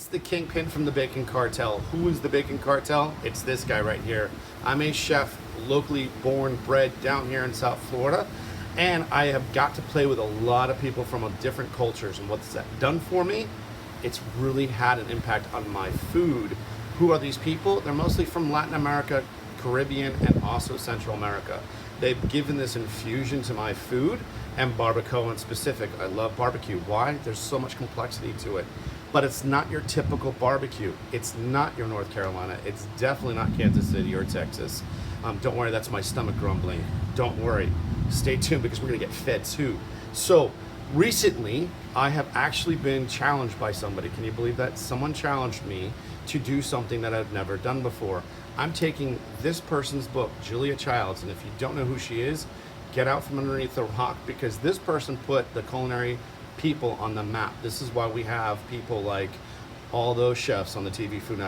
It's the Kingpin from the Bacon Cartel. Who is the Bacon Cartel? It's this guy right here. I'm a chef, locally born, bred down here in South Florida, and I have got to play with a lot of people from different cultures. And what's that done for me? It's really had an impact on my food. Who are these people? They're mostly from Latin America, Caribbean, and also Central America. They've given this infusion to my food, and barbacoa in specific. I love barbecue. Why? There's so much complexity to it. But it's not your typical barbecue. It's not your North Carolina. It's definitely not Kansas City or Texas. Don't worry, that's my stomach grumbling. Don't worry. Stay tuned because we're gonna get fed too. So recently, I have actually been challenged by somebody. Can you believe that? Someone challenged me to do something that I've never done before. I'm taking this person's book, Julia Childs, and if you don't know who she is, get out from underneath the rock, because this person put the culinary people on the map. This is why we have people like all those chefs on the TV Food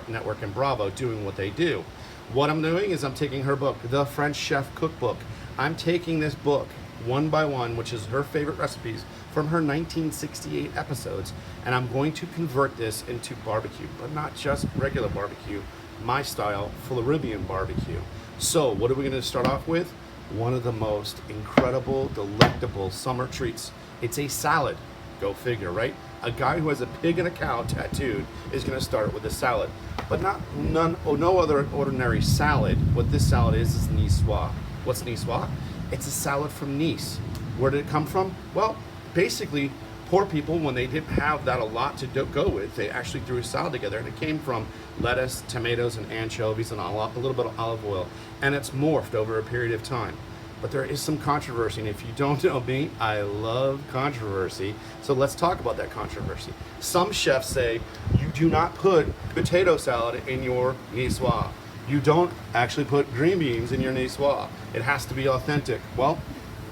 Network and Bravo doing what they do. What I'm doing is I'm taking her book, the French Chef Cookbook. I'm taking this book one by one, which is her favorite recipes from her 1968 episodes, and I'm going to convert this into barbecue, but not just regular barbecue, my style, Floribbean BBQ. So what are we going to start off with? One of the most incredible, delectable summer treats. It's a salad. Go figure, right? A guy who has a pig and a cow tattooed is going to start with a salad, but no other ordinary salad. What this salad is nicoise. What's nicoise? It's a salad from Nice. Where did it come from? Well, basically, poor people, when they didn't have that a lot to go with, they actually threw a salad together, and it came from lettuce, tomatoes, and anchovies, and a little bit of olive oil, and it's morphed over a period of time. But there is some controversy, and if you don't know me, I love controversy. So let's talk about that controversy. Some chefs say you do not put potato salad in your nicoise. You don't actually put green beans in your nicoise. It has to be authentic. Well,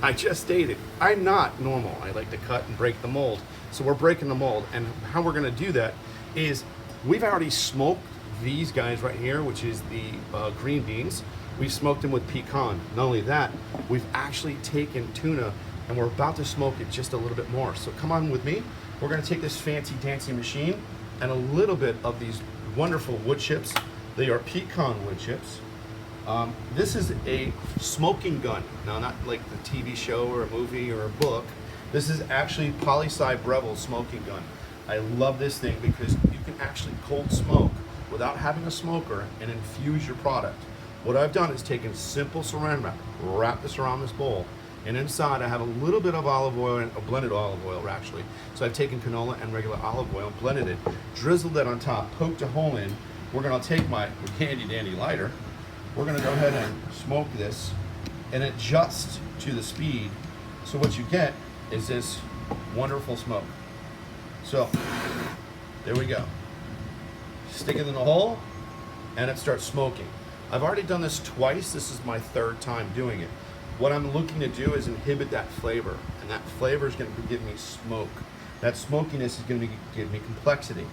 I just stated, I'm not normal. I like to cut and break the mold. So we're breaking the mold, and how we're gonna do that is we've already smoked these guys right here, which is the green beans. We've smoked them with pecan. Not only that, we've actually taken tuna and we're about to smoke it just a little bit more. So come on with me. We're gonna take this fancy dancy machine and a little bit of these wonderful wood chips. They are pecan wood chips. This is a smoking gun. Now, not like the TV show or a movie or a book. This is actually Poli-Sci Breville smoking gun. I love this thing because you can actually cold smoke without having a smoker and infuse your product. What I've done is taken simple saran wrap, wrap this around this bowl, and inside I have a little bit of olive oil, and a blended olive oil actually. So I've taken canola and regular olive oil, blended it, drizzled it on top, poked a hole in. We're gonna take my handy dandy lighter. We're gonna go ahead and smoke this and adjust to the speed. So what you get is this wonderful smoke. So there we go. Stick it in the hole and it starts smoking. I've already done this twice. This is my third time doing it. What I'm looking to do is inhibit that flavor, and that flavor is going to give me smoke. That smokiness is going to give me complexity.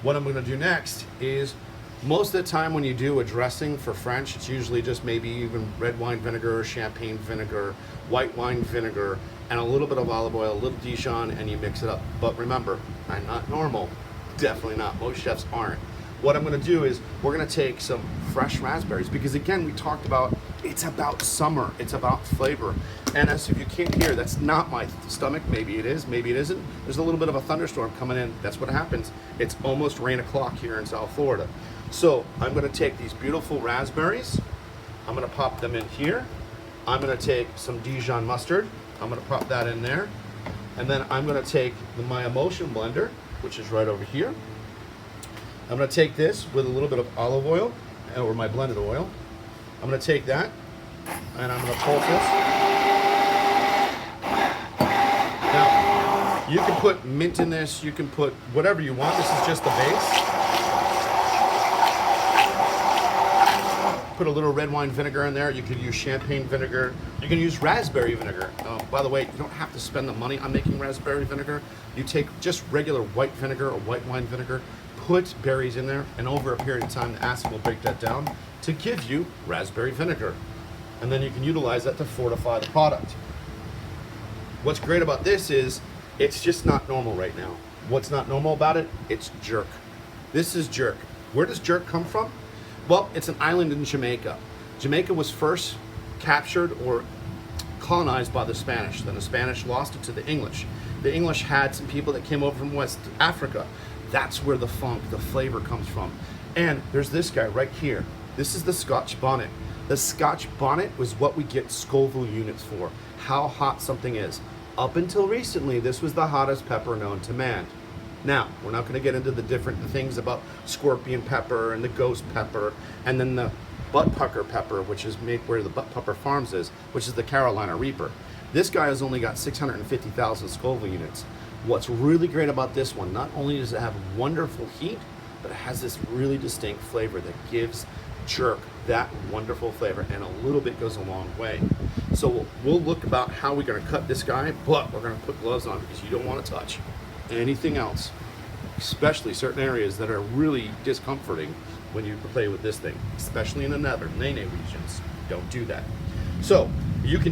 What I'm going to do next is, most of the time when you do a dressing for French, it's usually just maybe even red wine vinegar, champagne vinegar, white wine vinegar, and a little bit of olive oil, a little Dijon, and you mix it up. But remember, I'm not normal. Definitely not. Most chefs aren't. What I'm going to do is we're going to take some fresh raspberries, because again, we talked about it's about summer, it's about flavor. And as if you can't hear, that's not my stomach. Maybe it is, maybe it isn't. There's a little bit of a thunderstorm coming in. That's what happens. It's almost rain o'clock here in South Florida. So I'm going to take these beautiful raspberries. I'm going to pop them in here. I'm going to take some Dijon mustard. I'm going to pop that in there. And then I'm going to take my emulsion blender, which is right over here. I'm going to take this with a little bit of olive oil, or my blended oil. I'm going to take that, and I'm going to pulse this. Now, you can put mint in this, you can put whatever you want. This is just the base. Put a little red wine vinegar in there. You could use champagne vinegar. You can use raspberry vinegar. By the way, you don't have to spend the money on making raspberry vinegar. You take just regular white vinegar or white wine vinegar, put berries in there, and over a period of time, the acid will break that down to give you raspberry vinegar. And then you can utilize that to fortify the product. What's great about this is it's just not normal right now. What's not normal about it? It's jerk. This is jerk. Where does jerk come from? Well, it's an island in Jamaica. Jamaica was first captured or colonized by the Spanish. Then the Spanish lost it to the English. The English had some people that came over from West Africa. That's where the funk, the flavor comes from. And there's this guy right here. This is the Scotch bonnet. The Scotch bonnet was what we get Scoville units for, how hot something is. Up until recently, this was the hottest pepper known to man. Now, we're not going to get into the different things about scorpion pepper and the ghost pepper, and then the butt pucker pepper, which is made where the butt pucker farms is, which is the Carolina Reaper. This guy has only got 650,000 Scoville units. What's really great about this one, not only does it have wonderful heat, but it has this really distinct flavor that gives jerk that wonderful flavor, and a little bit goes a long way. So we'll look about how we're going to cut this guy, but we're going to put gloves on because you don't want to touch anything else, especially certain areas that are really discomforting when you play with this thing, especially in the nether, nene regions. Don't do that. So you can